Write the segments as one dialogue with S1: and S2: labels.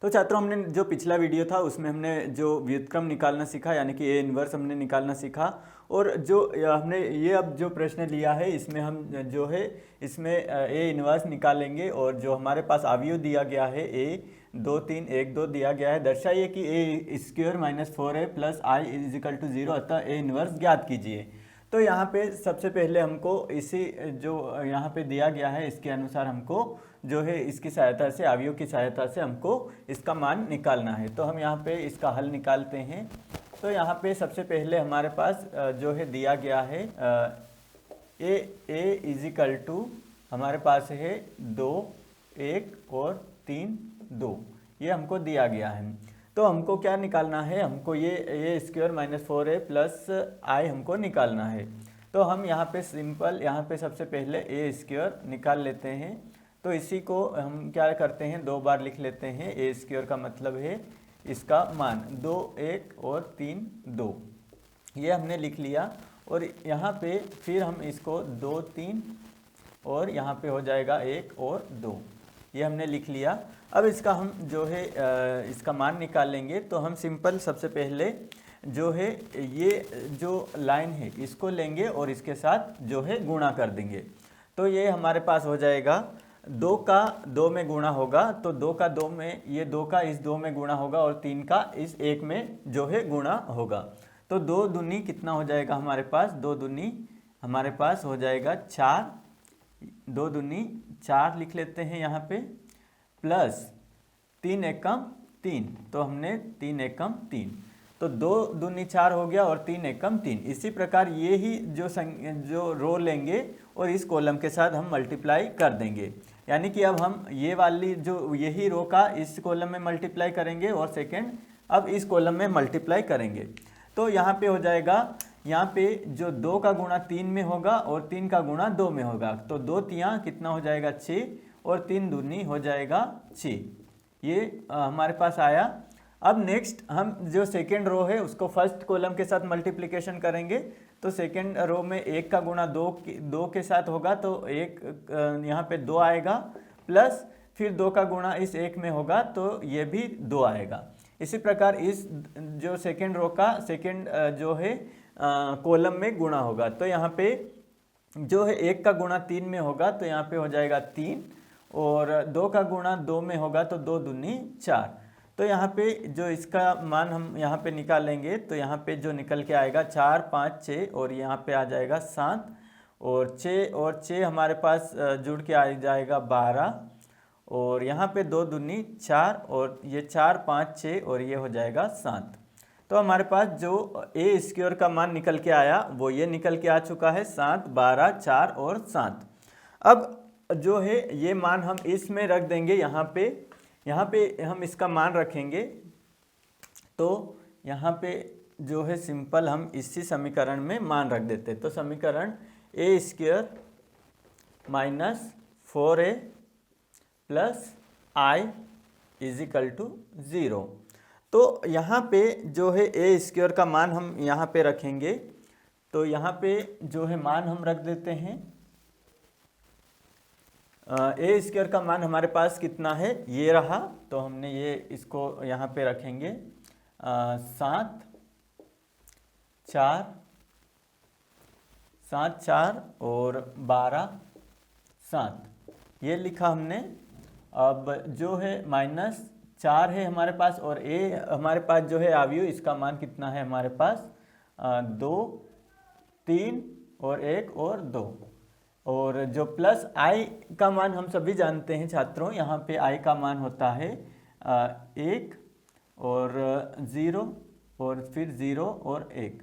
S1: तो छात्रों, हमने जो पिछला वीडियो था उसमें हमने जो व्युत्क्रम निकालना सीखा, यानी कि ए इन्वर्स हमने निकालना सीखा। और जो हमने ये अब जो प्रश्न लिया है इसमें हम जो है इसमें ए इन्वर्स निकालेंगे, और जो हमारे पास अवयव दिया गया है ए 2 3 1 2 दिया गया है, दर्शाइए कि A square minus 4a plus I is equal to 0, अतः ए इन्वर्स ज्ञात कीजिए। तो यहाँ पे सबसे पहले हमको इसी जो यहाँ पे दिया गया है इसके अनुसार हमको जो है इसकी सहायता से, अवयव की सहायता से हमको इसका मान निकालना है। तो हम यहाँ पे इसका हल निकालते हैं। तो यहाँ पे सबसे पहले हमारे पास जो है दिया गया है ए इज इक्वल टू हमारे पास है 2 1 और 3 2, ये हमको दिया गया है। तो हमको क्या निकालना है, हमको ये स्क्वायर माइनस 4a प्लस आई हमको निकालना है। तो हम यहाँ पे सिंपल, यहाँ पे सबसे पहले ए स्क्वायर निकाल लेते हैं। तो इसी को हम क्या करते हैं, 2 बार लिख लेते हैं। ए स्क्वायर का मतलब है इसका मान 2 1 और 3 2, ये हमने लिख लिया। और यहाँ पे फिर हम इसको 2 3 और यहाँ पे हो जाएगा 1 और 2, ये हमने लिख लिया। अब इसका हम जो है इसका मान निकालेंगे। तो हम सिंपल सबसे पहले जो है ये जो लाइन है इसको लेंगे और इसके साथ जो है गुणा कर देंगे। तो ये हमारे पास हो जाएगा 2 का 2 में गुणा होगा, तो 2 का 2 में, ये 2 का इस 2 में गुणा होगा और 3 का इस 1 में जो है गुणा होगा। तो 2 दूनी कितना हो जाएगा हमारे पास, 2 दूनी हमारे पास हो जाएगा 4, 2 दूनी 4 लिख लेते हैं यहाँ पे, प्लस 3 एकम 3, तो हमने 3 एकम 3, तो 2 दूनी 4 हो गया और 3 एकम 3। इसी प्रकार ये ही जो रो लेंगे और इस कॉलम के साथ हम मल्टीप्लाई कर देंगे। यानी कि अब हम ये वाली जो यही रो का इस कॉलम में मल्टीप्लाई करेंगे और सेकेंड अब इस कॉलम में मल्टीप्लाई करेंगे। तो यहाँ पे हो जाएगा, यहाँ पे जो 2 का गुणा 3 में होगा और 3 का गुणा 2 में होगा, तो 2 तियाँ कितना हो जाएगा 6 और 3 दूनी हो जाएगा 6, ये हमारे पास आया। अब नेक्स्ट हम जो सेकेंड रो है उसको फर्स्ट कॉलम के साथ मल्टीप्लिकेशन करेंगे। तो सेकेंड रो में 1 का गुणा 2 के साथ होगा, तो 1 यहाँ पे 2 आएगा, प्लस फिर 2 का गुणा इस 1 में होगा तो ये भी 2 आएगा। इसी प्रकार इस जो सेकेंड रो का सेकेंड जो है कॉलम में गुणा होगा। तो यहाँ पे जो है 1 का गुणा 3 में होगा, तो यहाँ पे हो जाएगा 3, और 2 का गुणा 2 में होगा तो 2 दूनी 4। तो यहाँ पे जो इसका मान हम यहाँ पे निकालेंगे, तो यहाँ पे जो निकल के आएगा 4 5 6 और यहाँ पे आ जाएगा 7, और 6 हमारे पास जुड़ के आ जाएगा 12, और यहाँ पे 2 दूनी 4 और ये 4 5 6 और ये हो जाएगा 7। तो हमारे पास जो ए स्क्वायर का मान निकल के आया वो ये निकल के आ चुका है 7 12 4 और 7। अब जो है ये मान हम इसमें रख देंगे, यहाँ पे हम इसका मान रखेंगे। तो यहाँ पे जो है सिंपल हम इसी समीकरण में मान रख देते हैं। तो समीकरण A square minus 4a plus I is equal to 0। तो यहाँ पे जो है ए स्क्वायर का मान हम यहाँ पे रखेंगे। तो यहाँ पे जो है मान हम रख देते हैं, ए स्क्वायर का मान हमारे पास कितना है, ये रहा। तो हमने ये इसको यहाँ पे रखेंगे 7 4 और 12 7, ये लिखा हमने। अब जो है माइनस 4 है हमारे पास, और ए हमारे पास जो है अवयव, इसका मान कितना है हमारे पास 2 3 और 1 और 2, और जो प्लस आई का मान हम सभी जानते हैं छात्रों, यहाँ पे आई का मान होता है 1 और 0 और फिर 0 और 1।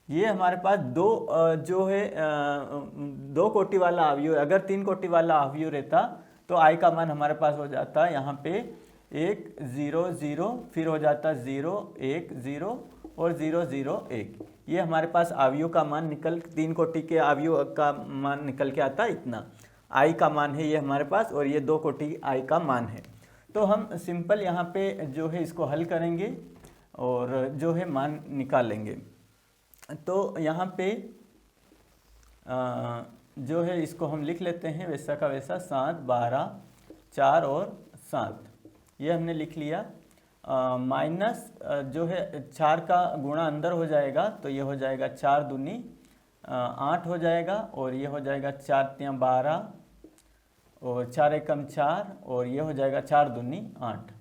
S1: ये हमारे पास दो जो है 2 कोटि वाला अवयव। अगर 3 कोटि वाला अवयव रहता तो आई का मान हमारे पास हो जाता यहाँ पे 1 0 0, फिर हो जाता 0 1 0 और 0 0 1। ये हमारे पास अवयव का मान 3 कोटि के अवयव का मान निकल के आता इतना। आई का मान है ये हमारे पास, और ये 2 कोटि आई का मान है। तो हम सिंपल यहाँ पे जो है इसको हल करेंगे और जो है मान निकालेंगे। तो यहाँ पे जो है इसको हम लिख लेते हैं वैसा का वैसा 7 12 4 और 7, ये हमने लिख लिया। माइनस जो है 4 का गुणा अंदर हो जाएगा, तो ये हो जाएगा 4 दूनी 8 हो जाएगा, और ये हो जाएगा 4 तियाँ 12 और 4 एकम 4, और ये हो जाएगा 4 दूनी 8,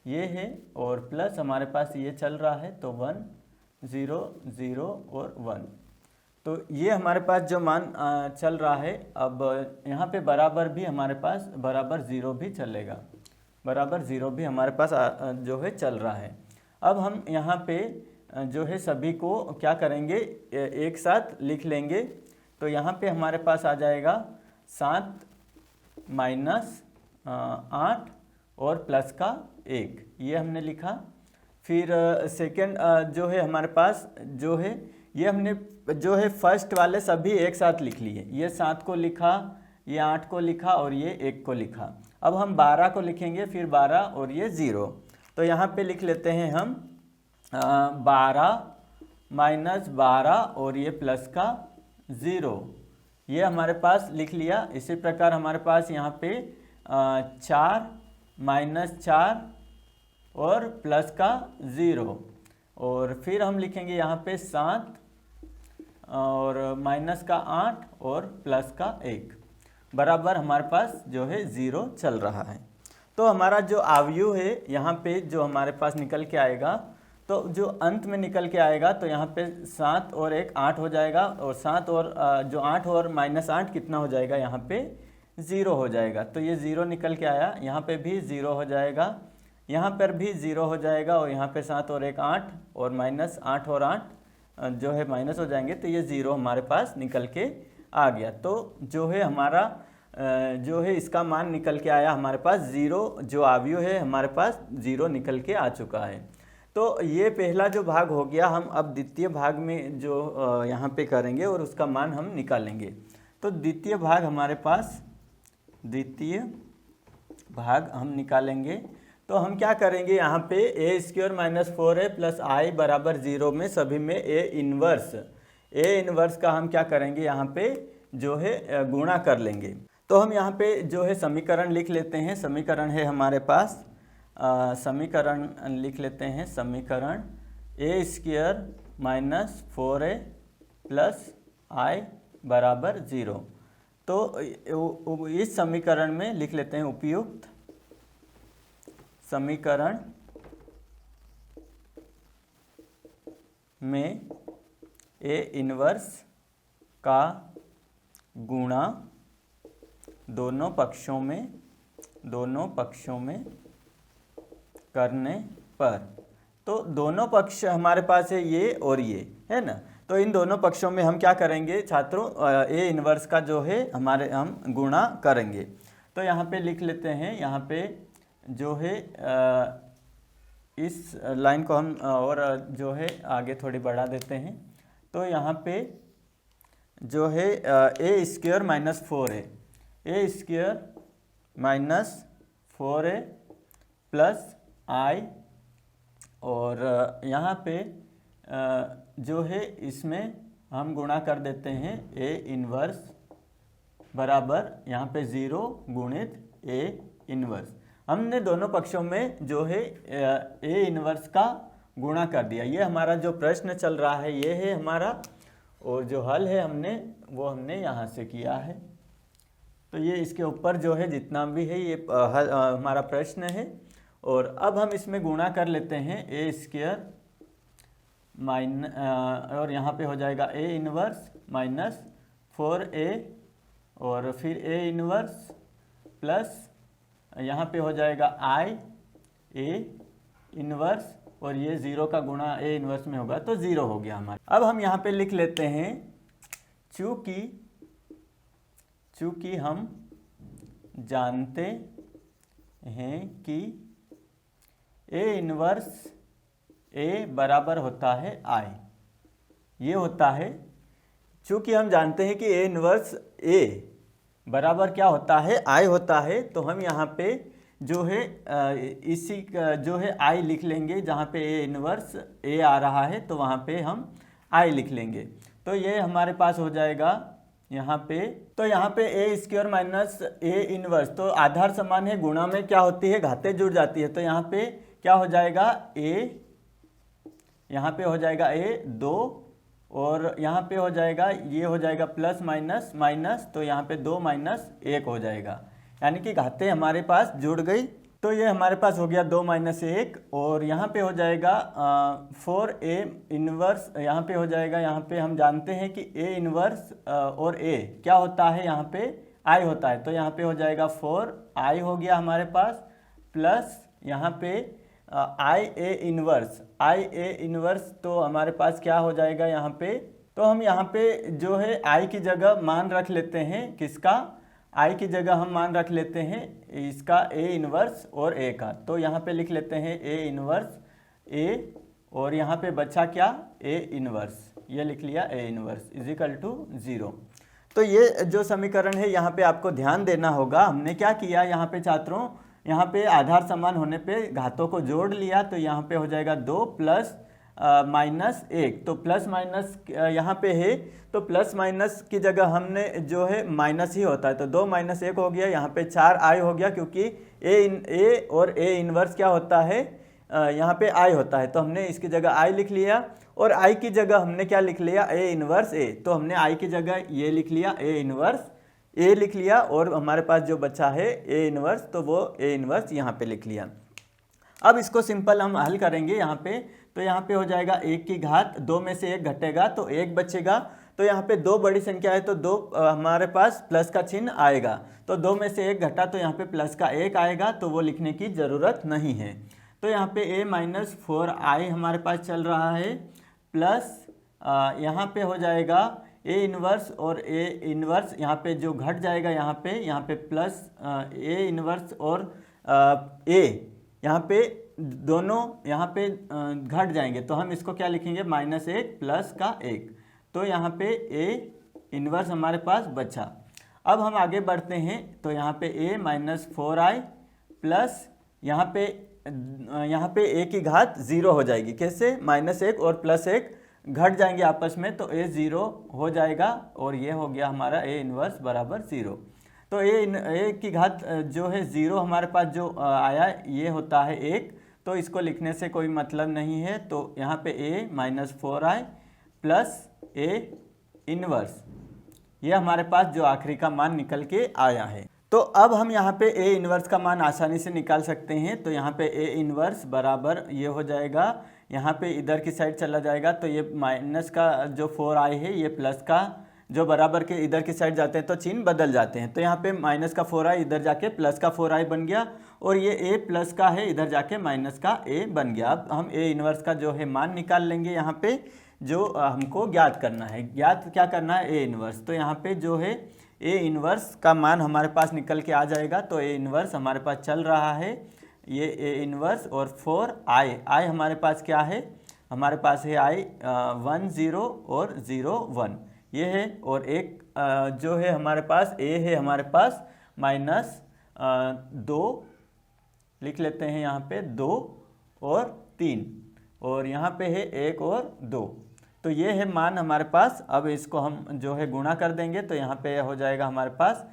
S1: ये है। और प्लस हमारे पास ये चल रहा है, तो 1 0 0 और 1, तो ये हमारे पास जो मान चल रहा है। अब यहाँ पे बराबर भी हमारे पास बराबर 0 भी चलेगा, बराबर 0 भी हमारे पास जो है चल रहा है। अब हम यहाँ पे जो है सभी को क्या करेंगे, एक साथ लिख लेंगे। तो यहाँ पे हमारे पास आ जाएगा 7 माइनस 8 और प्लस का 1, ये हमने लिखा। फिर सेकंड जो है हमारे पास जो है, ये हमने जो है फर्स्ट वाले सभी एक साथ लिख लिए। ये 7 को लिखा, ये 8 को लिखा और ये 1 को लिखा। अब हम 12 को लिखेंगे, फिर 12 और ये 0। तो यहाँ पे लिख लेते हैं हम 12 माइनस 12 और ये प्लस का 0, ये हमारे पास लिख लिया। इसी प्रकार हमारे पास यहाँ पे 4 माइनस 4 और प्लस का 0, और फिर हम लिखेंगे यहाँ पे 7 और माइनस का 8 और प्लस का 1, बराबर हमारे पास जो है 0 चल रहा है। तो हमारा जो अवयव है यहाँ पे जो हमारे पास निकल के आएगा, तो जो अंत में निकल के आएगा, तो यहाँ पे 7 और 1 8 हो जाएगा, और 7 और जो 8 और माइनस 8 कितना हो जाएगा, यहाँ पे 0 हो जाएगा। तो ये 0 निकल के आया, यहाँ पे भी 0 हो जाएगा, यहाँ पर भी 0 हो जाएगा, और यहाँ पे 7 और 1 8 और माइनस 8 और 8 जो है माइनस हो जाएंगे, तो ये 0 हमारे पास निकल के आ गया। तो जो है हमारा जो है इसका मान निकल के आया हमारे पास 0, जो अवयव है हमारे पास 0 निकल के आ चुका है। तो ये पहला जो भाग हो गया। हम अब द्वितीय भाग में जो यहाँ पे करेंगे और उसका मान हम निकालेंगे। तो द्वितीय भाग हमारे पास, द्वितीय भाग हम निकालेंगे। तो हम क्या करेंगे, यहाँ पे ए स्क्वायर माइनस 4a प्लस आई बराबर 0 में सभी में ए इनवर्स का हम क्या करेंगे, यहाँ पे जो है गुणा कर लेंगे। तो हम यहाँ पे जो है समीकरण लिख लेते हैं। समीकरण है हमारे पास, समीकरण लिख लेते हैं। समीकरण A square minus 4a plus आई बराबर 0। तो इस समीकरण में लिख लेते हैं उपयुक्त समीकरण में ए इनवर्स का गुणा दोनों पक्षों में करने पर, तो दोनों पक्ष हमारे पास है ये और ये है ना। तो इन दोनों पक्षों में हम क्या करेंगे छात्रों, ए इनवर्स का जो है हम गुणा करेंगे। तो यहाँ पे लिख लेते हैं, यहाँ पे जो है इस लाइन को हम और जो है आगे थोड़ी बढ़ा देते हैं। तो यहाँ पे जो है ए स्क्वायर माइनस 4a, ए स्क्वायर माइनस 4a प्लस आई, और यहाँ पे जो है इसमें हम गुणा कर देते हैं ए इनवर्स बराबर यहाँ पे 0 गुणित ए इनवर्स। हमने दोनों पक्षों में जो है ए इनवर्स का गुणा कर दिया। ये हमारा जो प्रश्न चल रहा है ये है हमारा, और जो हल है हमने यहाँ से किया है। तो ये इसके ऊपर जो है जितना भी है ये हमारा प्रश्न है। और अब हम इसमें गुणा कर लेते हैं ए स्क्वायर और यहाँ पे हो जाएगा ए इनवर्स माइनस 4a और फिर ए इनवर्स प्लस यहाँ पे हो जाएगा आई ए इनवर्स, और ये 0 का गुणा ए इनवर्स में होगा तो 0 हो गया हमारा। अब हम यहाँ पे लिख लेते हैं चूँकि हम जानते हैं कि ए इनवर्स ए बराबर होता है आई, ये होता है चूँकि हम जानते हैं कि ए इनवर्स ए बराबर क्या होता है, आई होता है। तो हम यहाँ पे जो है इसी का जो है आई लिख लेंगे, जहाँ पे ए इनवर्स ए आ रहा है तो वहाँ पे हम आई लिख लेंगे। तो ये हमारे पास हो जाएगा यहाँ पे, तो यहाँ पे ए स्क्वायर माइनस ए इनवर्स, तो आधार समान है, गुणा में क्या होती है घातें जुड़ जाती है। तो यहाँ पे क्या हो जाएगा a, यहाँ पे हो जाएगा a 2 और यहाँ पे हो जाएगा, ये हो जाएगा प्लस माइनस माइनस, तो यहाँ पे 2 माइनस 1 हो जाएगा, यानी कि घातें हमारे पास जुड़ गई। तो ये हमारे पास हो गया 2 माइनस 1 और यहाँ पे हो जाएगा 4a इनवर्स, यहाँ पे हो जाएगा, यहाँ पे हम जानते हैं कि a इनवर्स और a क्या होता है, यहाँ पे i होता है, तो यहाँ पे हो जाएगा 4i हो गया हमारे पास, प्लस यहाँ पे i a इनवर्स, तो हमारे पास क्या हो जाएगा यहाँ पे, तो हम यहाँ पे जो है i की जगह मान रख लेते हैं, किसका, i की जगह हम मान रख लेते हैं इसका a इनवर्स और a का, तो यहाँ पे लिख लेते हैं a इनवर्स a और यहाँ पे बचा क्या, a इनवर्स, ये लिख लिया a inverse is equal to 0। तो ये जो समीकरण है यहाँ पे आपको ध्यान देना होगा, हमने क्या किया यहाँ पे छात्रों, यहाँ पे आधार समान होने पे घातों को जोड़ लिया, तो यहाँ पे हो जाएगा 2 प्लस माइनस 1, तो प्लस माइनस यहाँ पे है, तो प्लस माइनस की जगह हमने जो है माइनस ही होता है, तो 2 माइनस 1 हो गया, यहाँ पे 4i हो गया, क्योंकि a और a इनवर्स क्या होता है, यहाँ पे i होता है, तो हमने इसकी जगह i लिख लिया, और i की जगह हमने क्या लिख लिया, a इनवर्स a, तो हमने i की जगह ये लिख लिया a इनवर्स a लिख लिया, और हमारे पास जो बचा है a इनवर्स, तो वो a इनवर्स यहाँ पे लिख लिया। अब इसको सिंपल हम हल करेंगे यहाँ पे, तो यहाँ पे हो जाएगा 1 की घात, 2 में से 1 घटेगा तो 1 बचेगा, तो यहाँ पे 2 बड़ी संख्या है तो 2 हमारे पास प्लस का चिन्ह आएगा, तो 2 में से 1 घटा तो यहाँ पे प्लस का 1 आएगा, तो वो लिखने की ज़रूरत नहीं है। तो यहाँ पे a माइनस 4i हमारे पास चल रहा है, प्लस यहाँ पे हो जाएगा a इनवर्स और a इनवर्स, यहाँ पे जो घट जाएगा यहाँ पे प्लस a इनवर्स और a, यहाँ पे दोनों यहाँ पे घट जाएंगे, तो हम इसको क्या लिखेंगे, -1 प्लस का 1, तो यहाँ पे a इनवर्स हमारे पास बचा। अब हम आगे बढ़ते हैं, तो यहाँ पे a माइनस 4i प्लस यहाँ पे a की घात 0 हो जाएगी, कैसे, -1 और +1 घट जाएंगे आपस में, तो a 0 हो जाएगा, और ये हो गया हमारा a इनवर्स बराबर 0। तो a की घात जो है 0 हमारे पास जो आया ये होता है 1, तो इसको लिखने से कोई मतलब नहीं है, तो यहाँ पे a minus 4i plus a inverse, ये हमारे पास जो आखिरी का मान निकल के आया है। तो अब हम यहाँ पे a इनवर्स का मान आसानी से निकाल सकते हैं, तो यहाँ पे a इनवर्स बराबर ये हो जाएगा, यहाँ पे इधर की साइड चला जाएगा, तो ये माइनस का जो 4i है ये प्लस का जो बराबर के इधर की साइड जाते हैं तो चिन्ह बदल जाते हैं, तो यहाँ पे माइनस का 4i इधर जाके प्लस का 4i बन गया, और ये a प्लस का है इधर जाके माइनस का a बन गया। अब हम a इनवर्स का जो है मान निकाल लेंगे, यहाँ पे जो हमको ज्ञात करना है, ज्ञात क्या करना है, a इनवर्स, तो यहाँ पे जो है a इनवर्स का मान हमारे पास निकल के आ जाएगा, तो a इनवर्स हमारे पास चल रहा है ये a इनवर्स और 4i हमारे पास क्या है, हमारे पास है i 1 0 और 0 1 ये है, और एक जो है हमारे पास a है हमारे पास -2 लिख लेते हैं, यहाँ पे 2 और 3, और यहाँ पे है 1 और 2, तो ये है मान हमारे पास। अब इसको हम जो है गुणा कर देंगे, तो यहाँ पे हो जाएगा हमारे पास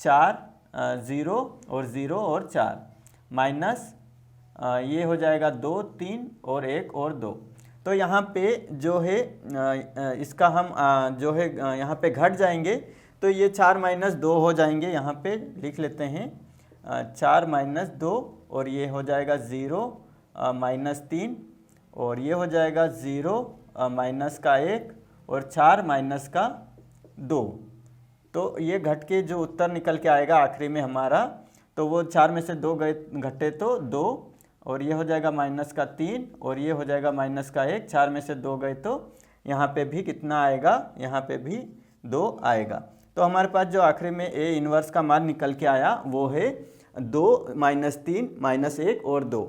S1: 4 0 और 0 और 4 माइनस ये हो जाएगा 2 3 और 1 और 2, तो यहाँ पे जो है इसका हम जो है यहाँ पे घट जाएंगे, तो ये 4 - 2 हो जाएंगे, यहाँ पे लिख लेते हैं 4 - 2, और ये हो जाएगा 0 -3, और ये हो जाएगा 0 माइनस का 1 और 4 माइनस का 2, तो ये घट के जो उत्तर निकल के आएगा आखिरी में हमारा, तो वो 4 में से 2 गए घटे तो 2, और ये हो जाएगा -3, और ये हो जाएगा -1, 4 में से 2 गए तो यहाँ पे भी कितना आएगा, यहाँ पे भी 2 आएगा। तो हमारे पास जो आखिरी में a इनवर्स का मान निकल के आया वो है 2 -3 -1 और 2।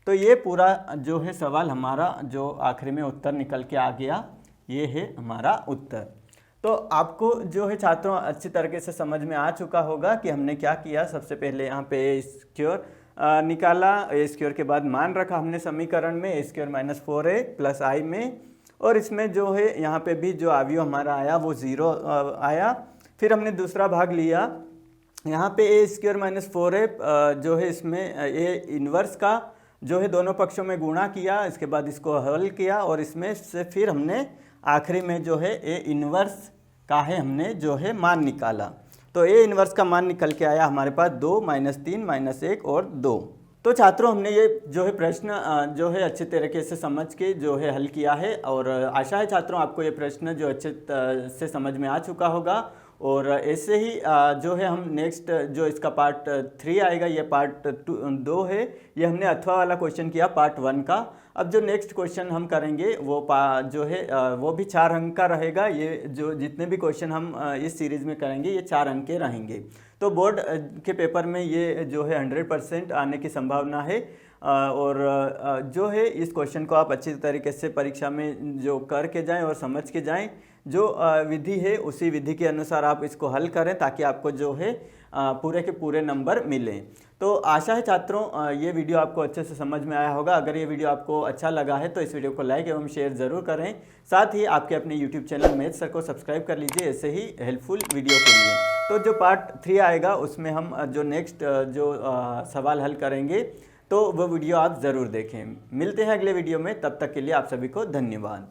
S1: तो ये पूरा जो है सवाल हमारा जो आखिरी में उत्तर निकल के आ गया, ये है हमारा उत्तर। तो आपको जो है छात्रों अच्छी तरीके से समझ में आ चुका होगा कि हमने क्या किया। सबसे पहले यहाँ पे a स्क्वायर निकाला, a स्क्वायर के बाद मान रखा हमने समीकरण में a square -4a plus i में, और इसमें जो है यहाँ पे भी जो अवयव हमारा आया वो 0 आया। फिर हमने दूसरा भाग लिया, यहाँ पे a स्क्वायर -4a जो है इसमें a इन्वर्स का जो है दोनों पक्षों में गुणा किया, इसके बाद इसको हल किया और इसमें से फिर हमने आखिरी में जो है ए इन्वर्स का है हमने जो है मान निकाला। तो ए इन्वर्स का मान निकल के आया हमारे पास 2 -3 -1 और 2। तो छात्रों हमने ये जो है प्रश्न जो है अच्छे तरीके से समझ के जो है हल किया है और आशा है छात्रों आपको ये प्रश्न जो अच्छे से समझ में आ चुका होगा। और ऐसे ही जो है हम नेक्स्ट जो इसका पार्ट 3 आएगा, ये पार्ट 2 है, ये हमने अथवा वाला क्वेश्चन किया पार्ट 1 का। अब जो नेक्स्ट क्वेश्चन हम करेंगे वो जो है वो भी 4 अंक का रहेगा। ये जो जितने भी क्वेश्चन हम इस सीरीज़ में करेंगे ये 4 अंक के रहेंगे। तो बोर्ड के पेपर में ये जो है 100% आने की संभावना है। और जो है इस क्वेश्चन को आप अच्छी तरीके से परीक्षा में जो करके जाएं और समझ के जाएं, जो विधि है उसी विधि के अनुसार आप इसको हल करें ताकि आपको जो है पूरे के पूरे नंबर मिलें। तो आशा है छात्रों ये वीडियो आपको अच्छे से समझ में आया होगा। अगर ये वीडियो आपको अच्छा लगा है तो इस वीडियो को लाइक एवं शेयर ज़रूर करें। साथ ही आपके अपने यूट्यूब चैनल मैथ सर को सब्सक्राइब कर लीजिए ऐसे ही हेल्पफुल वीडियो के लिए। तो जो पार्ट 3 आएगा उसमें हम जो नेक्स्ट जो सवाल हल करेंगे तो वो वीडियो आप ज़रूर देखें। मिलते हैं अगले वीडियो में, तब तक के लिए आप सभी को धन्यवाद।